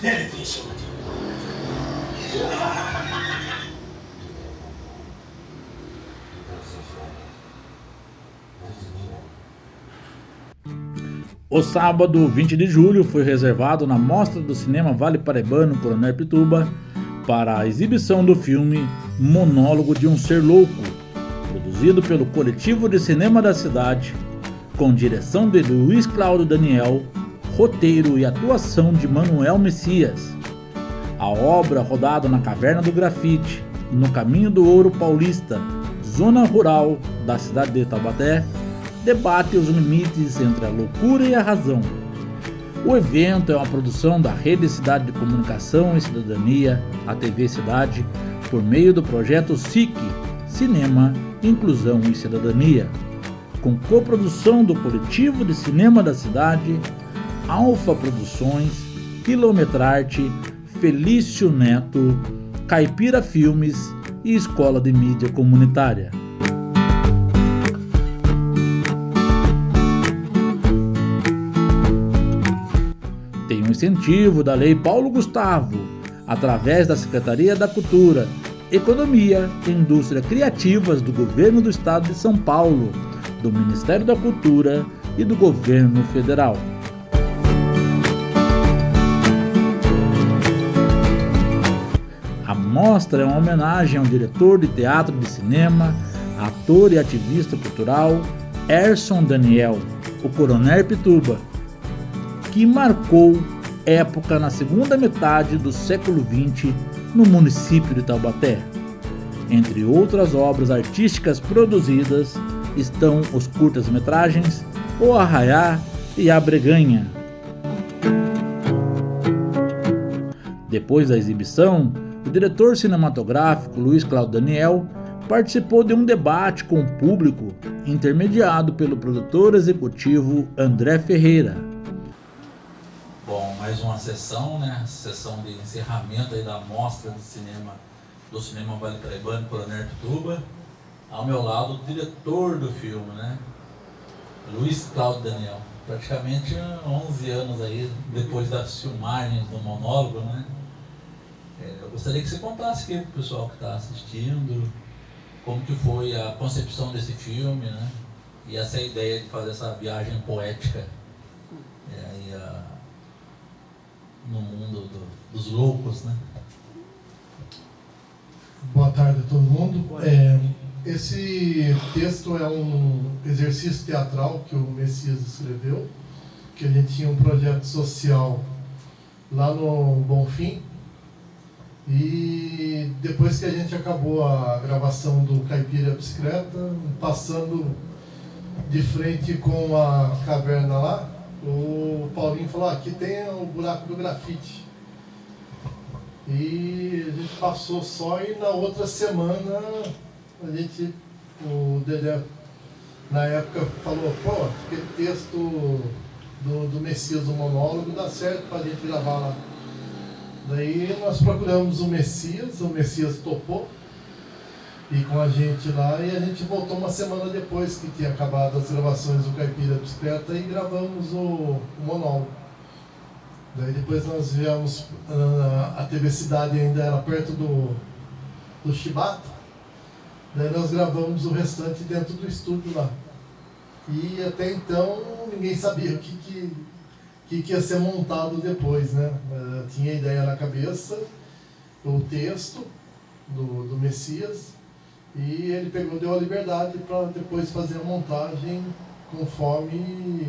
Anything she would do. O sábado 20 de julho foi reservado na Mostra do Cinema Vale Paraibano Coronel Pituba para a exibição do filme Monólogo de um Ser Louco, produzido pelo Coletivo de Cinema da Cidade, com direção de Luiz Cláudio Daniel, roteiro e atuação de Manuel Messias. A obra, rodada na Caverna do Grafite, no Caminho do Ouro Paulista, zona rural da cidade de Taubaté, debate os limites entre a loucura e a razão. O evento é uma produção da Rede Cidade de Comunicação e Cidadania, a TV Cidade, por meio do projeto SIC, Cinema, Inclusão e Cidadania, com coprodução do Coletivo de Cinema da Cidade, Alfa Produções, Quilometrarte, Felício Neto, Caipira Filmes e Escola de Mídia Comunitária. Tem um incentivo da Lei Paulo Gustavo, através da Secretaria da Cultura, Economia e Indústria Criativas do Governo do Estado de São Paulo, do Ministério da Cultura e do Governo Federal. A mostra é uma homenagem ao diretor de teatro de cinema, ator e ativista cultural Erson Daniel, o Coronel Pituba, que marcou época na segunda metade do século XX no município de Taubaté. Entre outras obras artísticas produzidas estão os curtas-metragens O Arraiá e A Breganha. Depois da exibição, o diretor cinematográfico Luiz Cláudio Daniel participou de um debate com o público intermediado pelo produtor executivo André Ferreira. Bom, mais uma sessão, né? Sessão de encerramento aí da mostra do cinema Vale Paraibano Coronel Pituba. Ao meu lado, o diretor do filme, né? Luiz Cláudio Daniel. Praticamente 11 anos aí depois das filmagens do monólogo, né? Eu gostaria que você contasse aqui para o pessoal que está assistindo como que foi a concepção desse filme, né? E essa ideia de fazer essa viagem poética no mundo dos loucos, né? Boa tarde a todo mundo. Esse texto é um exercício teatral que o Messias escreveu, que a gente tinha um projeto social lá no Bonfim, e depois que a gente acabou a gravação do Caipira Bicicleta, passando de frente com a caverna lá, o Paulinho falou: aqui tem o buraco do grafite. E a gente passou só, e na outra semana o Dedé na época falou: pô, aquele texto do Messias, o monólogo, dá certo pra gente gravar lá. Daí nós procuramos o Messias topou e com a gente lá, e a gente voltou uma semana depois que tinha acabado as gravações do Caipira Bicicleta e gravamos o monólogo. Daí depois nós viemos, a TV Cidade ainda era perto do Chibata, daí nós gravamos o restante dentro do estúdio lá. E até então ninguém sabia o que ia ser montado depois, né? Tinha ideia na cabeça, o texto do Messias, e ele deu a liberdade para depois fazer a montagem conforme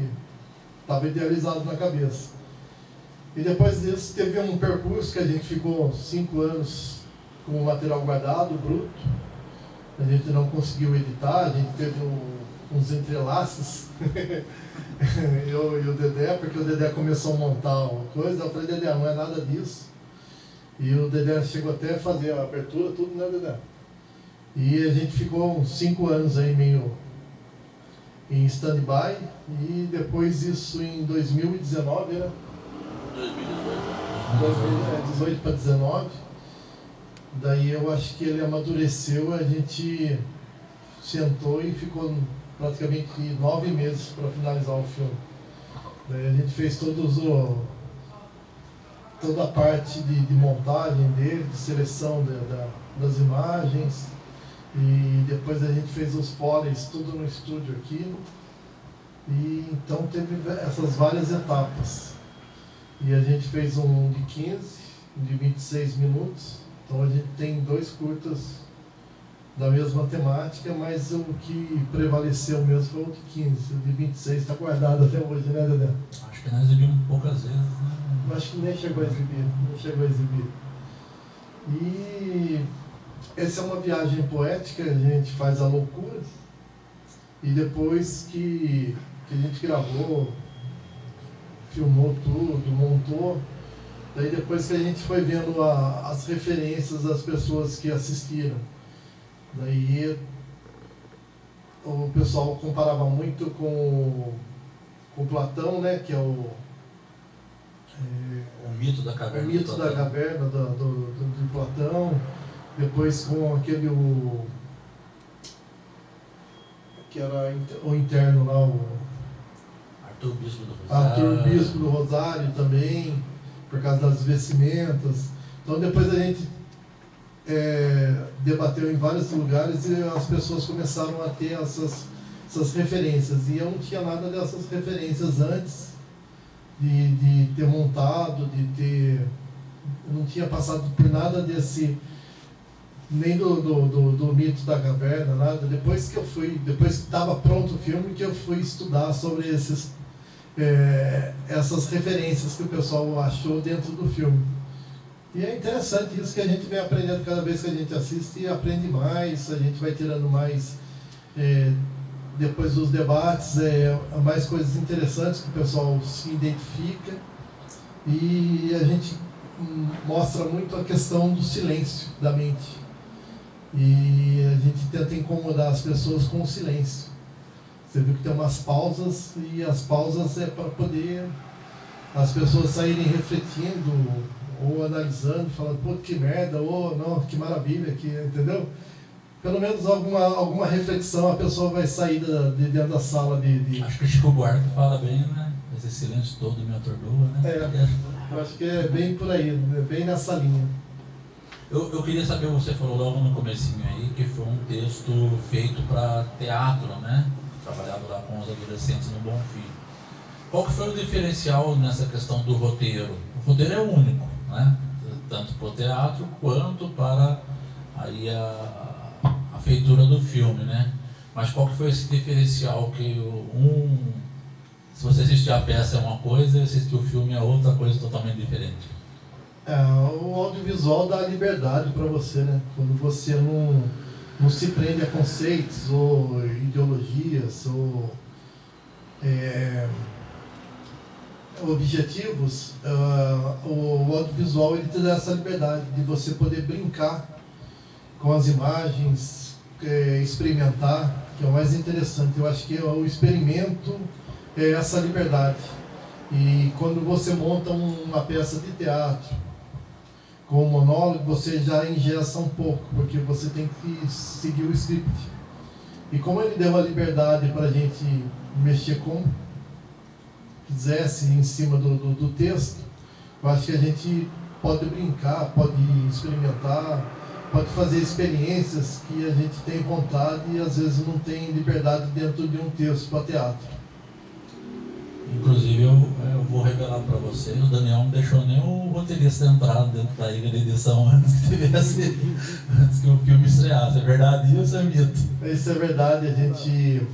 estava idealizado na cabeça. E depois disso teve um percurso que a gente ficou 5 anos com o material guardado, bruto. A gente não conseguiu editar, a gente teve uns entrelaços, eu e o Dedé, porque o Dedé começou a montar uma coisa. Eu falei: Dedé, não é nada disso. E o Dedé chegou até a fazer a abertura, tudo, né, Dedé? E a gente ficou uns 5 anos aí meio em stand-by, e depois isso em 2019, né? 2018 para 2019. Daí eu acho que ele amadureceu, a gente sentou e ficou praticamente 9 meses para finalizar o filme. Daí a gente fez todos toda a parte de montagem dele, de seleção das imagens. E depois a gente fez os foleys tudo no estúdio aqui. E então teve essas várias etapas. E a gente fez um de 15, um de 26 minutos. Então a gente tem 2 curtas da mesma temática, mas o que prevaleceu mesmo foi o de 15. O de 26 está guardado até hoje, né, Dedé? Acho que nós exibimos poucas vezes, né? Acho que nem chegou a exibir. E essa é uma viagem poética, a gente faz a loucura. E depois que a gente gravou, filmou tudo, montou, daí depois que a gente foi vendo as referências das pessoas que assistiram, daí o pessoal comparava muito com Platão, né, que é o mito da caverna. O mito da caverna de Platão, depois com aquele que era o interno lá, o Arthur Bispo do Rosário. Arthur Bispo do Rosário também, por causa das vestimentas. Então depois a gente debateu em vários lugares e as pessoas começaram a ter essas referências. E eu não tinha nada dessas referências antes de ter montado, eu não tinha passado por nada desse, nem do mito da caverna, nada. Depois que estava pronto o filme, que eu fui estudar sobre essas referências que o pessoal achou dentro do filme. E é interessante isso, que a gente vem aprendendo cada vez que a gente assiste, e aprende mais, a gente vai tirando mais, depois dos debates, mais coisas interessantes que o pessoal se identifica, e a gente mostra muito a questão do silêncio da mente. E a gente tenta incomodar as pessoas com o silêncio. Você viu que tem umas pausas, e as pausas é para poder as pessoas saírem refletindo, ou analisando, falando, pô, que merda, ou não, que maravilha, entendeu? Pelo menos alguma reflexão a pessoa vai sair de dentro da sala de... Acho que o Chico Buarque fala bem, né? Esse silêncio todo me atordoa, né? Eu acho que é bem por aí, bem nessa linha. Eu queria saber, você falou logo no comecinho aí, que foi um texto feito para teatro, né? Trabalhado lá com os adolescentes no Bonfim. Qual que foi o diferencial nessa questão do roteiro? O roteiro é único, né? Tanto para o teatro quanto para aí a feitura do filme, né? Mas qual que foi esse diferencial que se você assistir a peça é uma coisa e assistir o filme é outra coisa totalmente diferente? O audiovisual dá liberdade para você, né? Quando você não se prende a conceitos ou ideologias ou objetivos, o audiovisual ele te dá essa liberdade de você poder brincar com as imagens, experimentar, que é o mais interessante. Eu acho que o experimento é essa liberdade. E quando você monta uma peça de teatro com um monólogo, você já engessa um pouco, porque você tem que seguir o script. E como ele deu a liberdade para a gente mexer como quisesse em cima do texto, eu acho que a gente pode brincar, pode experimentar, pode fazer experiências que a gente tem vontade e às vezes não tem liberdade dentro de um texto para teatro. Inclusive, eu vou revelar para você, o Daniel não deixou nem o roteirista entrar dentro da ilha de edição antes que o filme estreasse. É verdade isso, é mito? Isso é verdade, a gente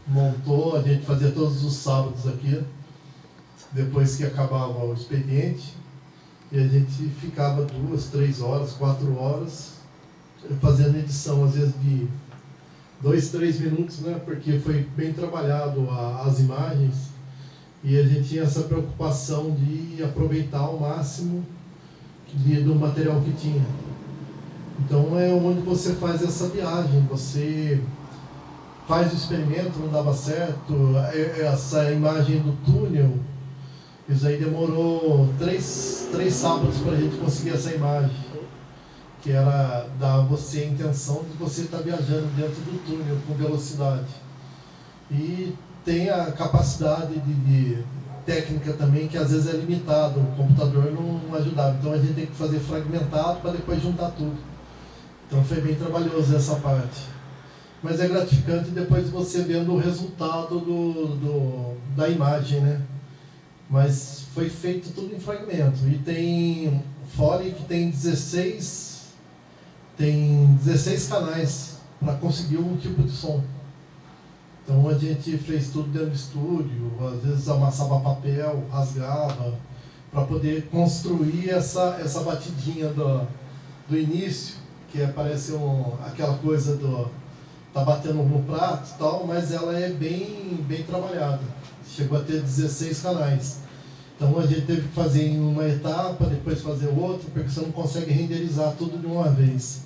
montou, a gente fazia todos os sábados aqui, depois que acabava o expediente, e a gente ficava 2, 3 horas, 4 horas, fazendo edição, às vezes de 2, 3 minutos, né? Porque foi bem trabalhado as imagens, e a gente tinha essa preocupação de aproveitar ao máximo do material que tinha. Então é onde você faz essa viagem, você faz o experimento, não dava certo, essa imagem do túnel, isso aí demorou 3 sábados para a gente conseguir essa imagem, que era dar a você a intenção de você estar viajando dentro do túnel com velocidade. E tem a capacidade técnica também que às vezes é limitado, o computador não ajudava. Então a gente tem que fazer fragmentado para depois juntar tudo. Então foi bem trabalhoso essa parte. Mas é gratificante depois você vendo o resultado da imagem, né? Mas foi feito tudo em fragmento. E tem Foley que tem 16 canais para conseguir um tipo de som. Então a gente fez tudo dentro do estúdio, às vezes amassava papel, rasgava, para poder construir essa batidinha do início, que parece aquela coisa tá batendo no prato e tal, mas ela é bem trabalhada. Chegou a ter 16 canais. Então a gente teve que fazer em uma etapa, depois fazer outra, porque você não consegue renderizar tudo de uma vez.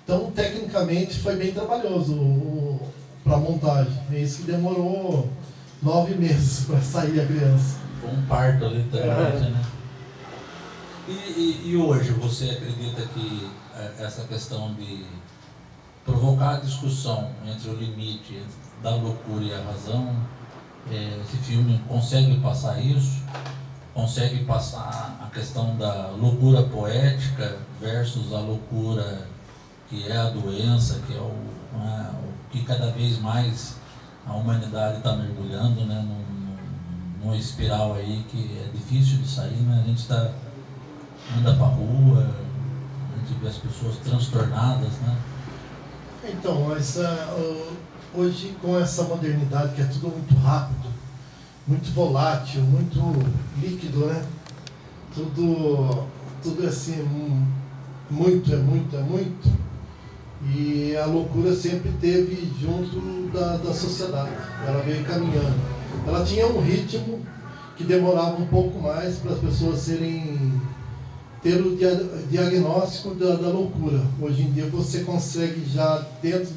Então, tecnicamente, foi bem trabalhoso para a montagem. É isso que demorou 9 meses para sair a criança. Foi um parto, literalmente, né? E hoje, você acredita que essa questão de provocar a discussão entre o limite da loucura e a razão, esse filme consegue passar isso? Consegue passar a questão da loucura poética versus a loucura que é a doença, que é o que cada vez mais a humanidade está mergulhando, né, numa espiral aí que é difícil de sair, né? A gente anda para a rua, a gente vê as pessoas transtornadas, né? Então, hoje com essa modernidade que é tudo muito rápido, muito volátil, muito líquido, né? Tudo assim, muito, é muito. E a loucura sempre esteve junto da sociedade, ela veio caminhando. Ela tinha um ritmo que demorava um pouco mais para as pessoas ter o diagnóstico da loucura. Hoje em dia você consegue já, dentro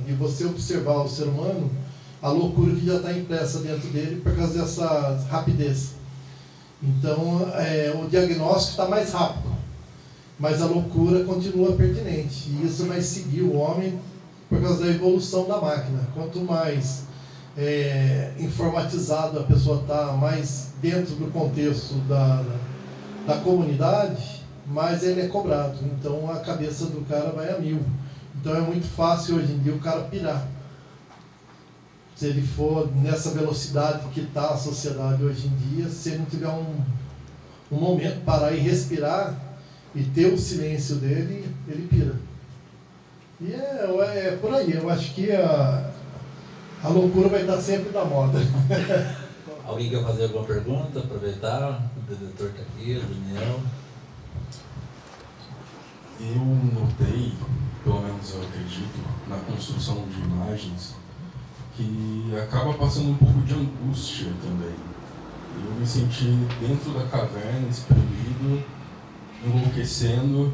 de você observar o ser humano, a loucura que já está impressa dentro dele por causa dessa rapidez. Então, o diagnóstico está mais rápido, mas a loucura continua pertinente. E isso vai seguir o homem por causa da evolução da máquina. Quanto mais informatizado a pessoa está, mais dentro do contexto da comunidade, mais ele é cobrado. Então, a cabeça do cara vai a 1000. Então, é muito fácil hoje em dia o cara pirar. Se ele for nessa velocidade que está a sociedade hoje em dia, se ele não tiver um momento para parar e respirar e ter o silêncio dele, ele pira. E é por aí. Eu acho que a loucura vai estar sempre na moda. Alguém quer fazer alguma pergunta? Aproveitar, o diretor está aqui, o Daniel. Eu notei, pelo menos eu acredito, na construção de imagens, que acaba passando um pouco de angústia também. Eu me senti dentro da caverna, espremido, enlouquecendo,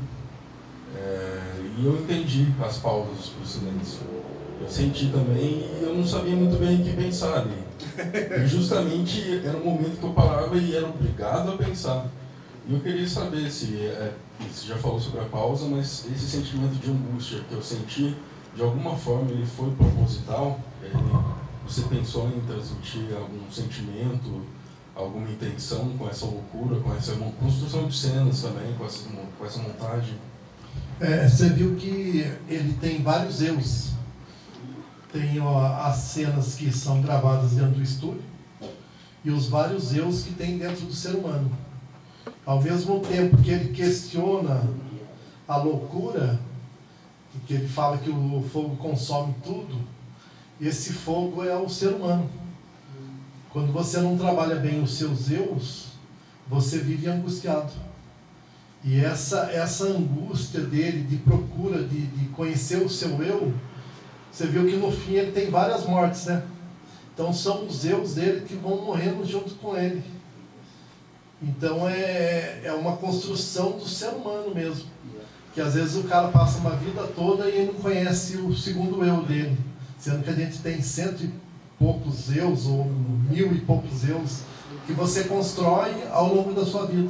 e eu entendi as pausas para o silêncio. Eu senti também e eu não sabia muito bem o que pensar ali. E justamente era um momento que eu parava e era obrigado a pensar. E eu queria saber se você já falou sobre a pausa, mas esse sentimento de angústia que eu senti, de alguma forma ele foi proposital? Você pensou em transmitir algum sentimento, alguma intenção com essa loucura, com essa construção de cenas também, com essa montagem? Você viu que ele tem vários eus. Tem as cenas que são gravadas dentro do estúdio e os vários eus que tem dentro do ser humano. Ao mesmo tempo que ele questiona a loucura, que ele fala que o fogo consome tudo, esse fogo é o ser humano. Quando você não trabalha bem os seus eus, você vive angustiado. E essa angústia dele de procura de conhecer o seu eu, você viu que no fim ele tem várias mortes, né? Então são os eus dele que vão morrendo junto com ele. Então é uma construção do ser humano mesmo. Que às vezes o cara passa uma vida toda e ele não conhece o segundo eu dele. Sendo que a gente tem 100 e poucos eus, ou 1000 e poucos eus, que você constrói ao longo da sua vida.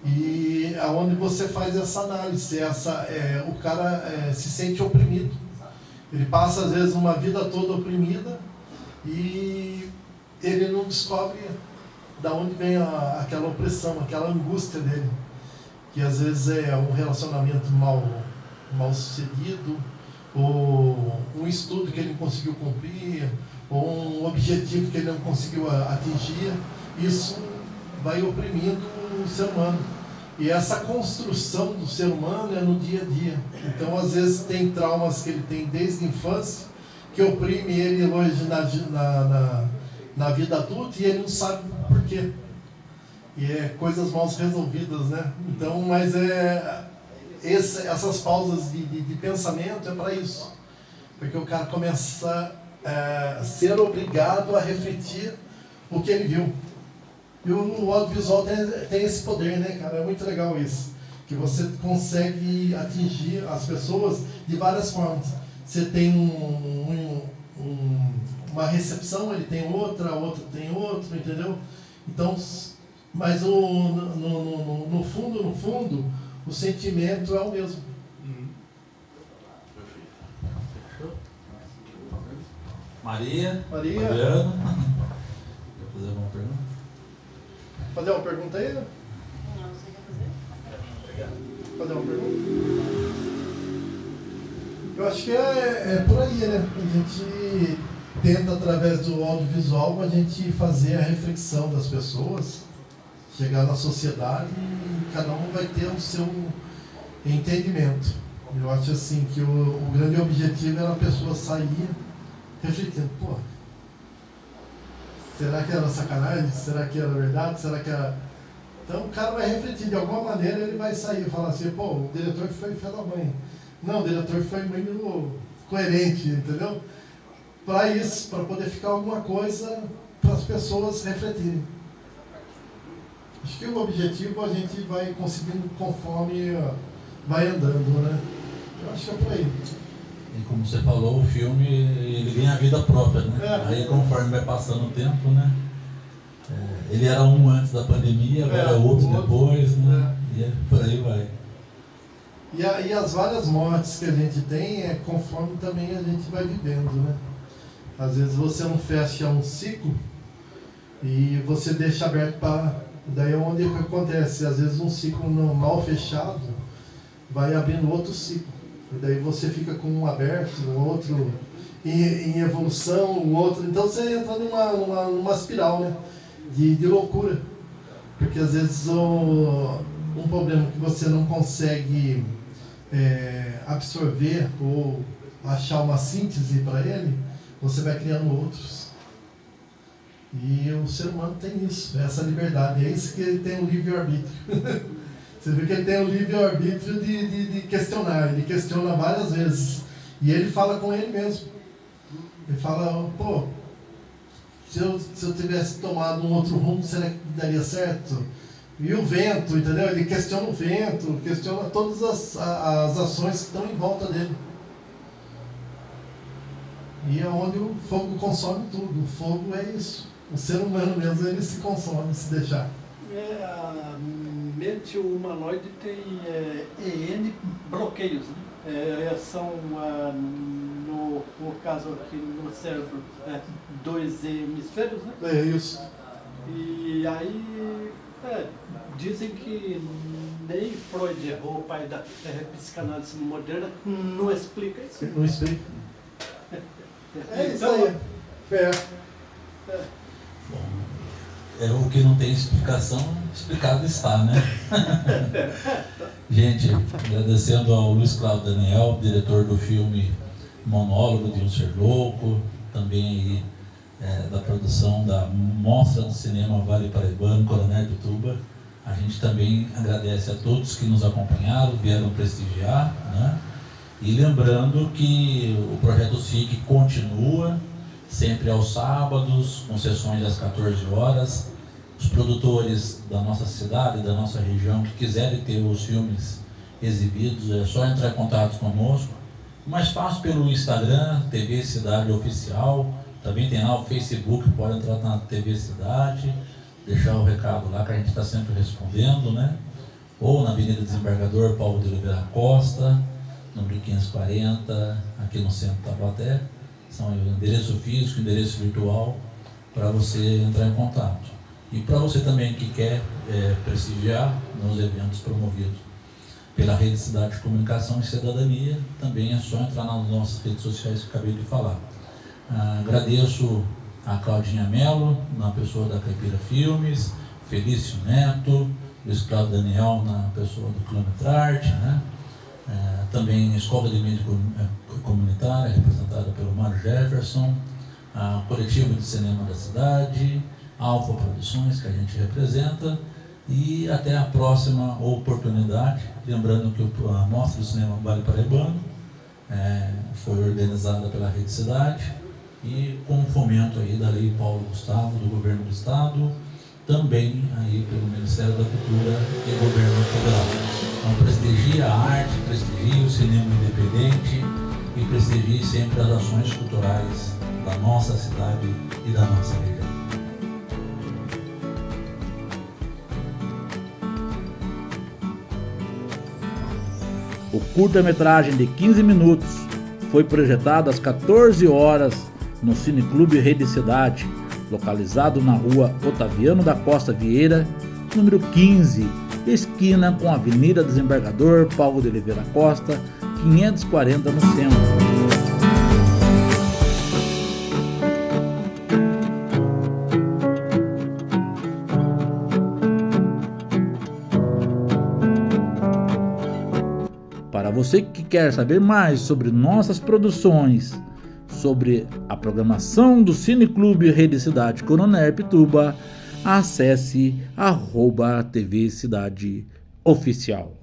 E aonde você faz essa análise, o cara se sente oprimido. Ele passa às vezes uma vida toda oprimida e ele não descobre da onde vem aquela opressão, aquela angústia dele, que às vezes é um relacionamento mal sucedido, ou um estudo que ele não conseguiu cumprir, ou um objetivo que ele não conseguiu atingir. Isso vai oprimindo o ser humano. E essa construção do ser humano é no dia a dia. Então, às vezes, tem traumas que ele tem desde a infância, que oprime ele hoje na vida adulta, e ele não sabe por quê. E é coisas mal resolvidas, né? Então, mas essas pausas de pensamento é para isso. Porque o cara começa a ser obrigado a refletir o que ele viu. E o audiovisual tem esse poder, né, cara? É muito legal isso. Que você consegue atingir as pessoas de várias formas. Você tem uma recepção, ele tem outra tem outra, entendeu? Então, mas no fundo, o sentimento é o mesmo. Perfeito. Maria. Fabiano. Quer fazer alguma pergunta? Fazer uma pergunta aí? Não, você quer fazer? Fazer uma pergunta? Eu acho que é por aí, né? A gente tenta, através do audiovisual, a gente fazer a reflexão das pessoas, chegar na sociedade e cada um vai ter o seu entendimento. Eu acho assim que o grande objetivo era a pessoa sair refletindo, pô, será que era sacanagem? Será que era verdade? Será que era... Então o cara vai refletir, de alguma maneira ele vai sair e falar assim, pô, o diretor foi filho da mãe. Não, o diretor foi muito coerente, entendeu? Para isso, para poder ficar alguma coisa para as pessoas refletirem. Acho que o objetivo a gente vai conseguindo conforme vai andando, né? Eu acho que é por aí. E como você falou, o filme ele ganha vida própria, né? Aí conforme vai passando o tempo, né? Ele era um antes da pandemia, agora é outro depois, né? E por aí vai. E as várias mortes que a gente tem é conforme também a gente vai vivendo, né? Às vezes você não fecha um ciclo e você deixa aberto para... Daí é onde acontece, às vezes um ciclo mal fechado vai abrindo outro ciclo. E daí você fica com um aberto, um outro em evolução, um outro... Então você entra numa espiral, né? De loucura. Porque às vezes um problema que você não consegue absorver ou achar uma síntese para ele, você vai criando outros. E o ser humano tem isso, essa liberdade. É isso que ele tem o livre-arbítrio. Você vê que ele tem o livre-arbítrio de questionar. Ele questiona várias vezes. E ele fala com ele mesmo. Ele fala, pô, se eu tivesse tomado um outro rumo, será que daria certo? E o vento, entendeu? Ele questiona o vento, questiona todas as ações que estão em volta dele. E é onde o fogo consome tudo. O fogo é isso. O ser humano mesmo, ele se consome, se deixar. A mente humanoide tem N bloqueios, né? São, no caso aqui no cérebro, 2 hemisférios, né? É isso. E aí, dizem que nem Freud errou, o pai da psicanálise moderna, não explica isso. Não explica. É isso Então, aí. Bom, o que não tem explicação, explicado está, né? Gente, agradecendo ao Luiz Cláudio Daniel, diretor do filme Monólogo de um Ser Louco, também aí, da produção da Mostra do Cinema Vale Paraibano, Coronel Pituba. A gente também agradece a todos que nos acompanharam, vieram prestigiar, né? E lembrando que o Projeto SIC continua, sempre aos sábados, com sessões às 14 horas. Os produtores da nossa cidade, da nossa região, que quiserem ter os filmes exibidos, é só entrar em contato conosco. Mais fácil pelo Instagram, TV Cidade Oficial. Também tem lá o Facebook, pode entrar na TV Cidade, deixar o recado lá que a gente está sempre respondendo, né? Ou na Avenida Desembargador Paulo de Oliveira Costa, número 540, aqui no centro de Taubaté. São o endereço físico e o endereço virtual para você entrar em contato. E para você também que quer prestigiar nos eventos promovidos pela Rede Cidade de Comunicação e Cidadania, também é só entrar nas nossas redes sociais que eu acabei de falar. Agradeço a Claudinha Mello, na pessoa da Caipira Filmes, Felício Neto, Luiz Cláudio Daniel, na pessoa do Quilometrarte, né? Também a Escola de Mídia Comunitária, representada pelo Mário Jefferson, a Coletivo de Cinema da Cidade, Alfa Produções, que a gente representa, e até a próxima oportunidade. Lembrando que a Mostra do Cinema Vale Paraibano foi organizada pela Rede Cidade e com o fomento aí da Lei Paulo Gustavo, do Governo do Estado, também aí pelo Ministério da Cultura e Governo Federal. Então prestigie a arte, prestigie o cinema independente e prestigie sempre as ações culturais da nossa cidade e da nossa região. O curta-metragem de 15 minutos foi projetado às 14 horas no Cineclube Rede Cidade, localizado na rua Otaviano da Costa Vieira, número 15, esquina com a Avenida Desembargador Paulo de Oliveira Costa, 540 no centro. Para você que quer saber mais sobre nossas produções, sobre a programação do Cineclube Rede Cidade Coronel Herpituba, acesse @TV Cidade Oficial.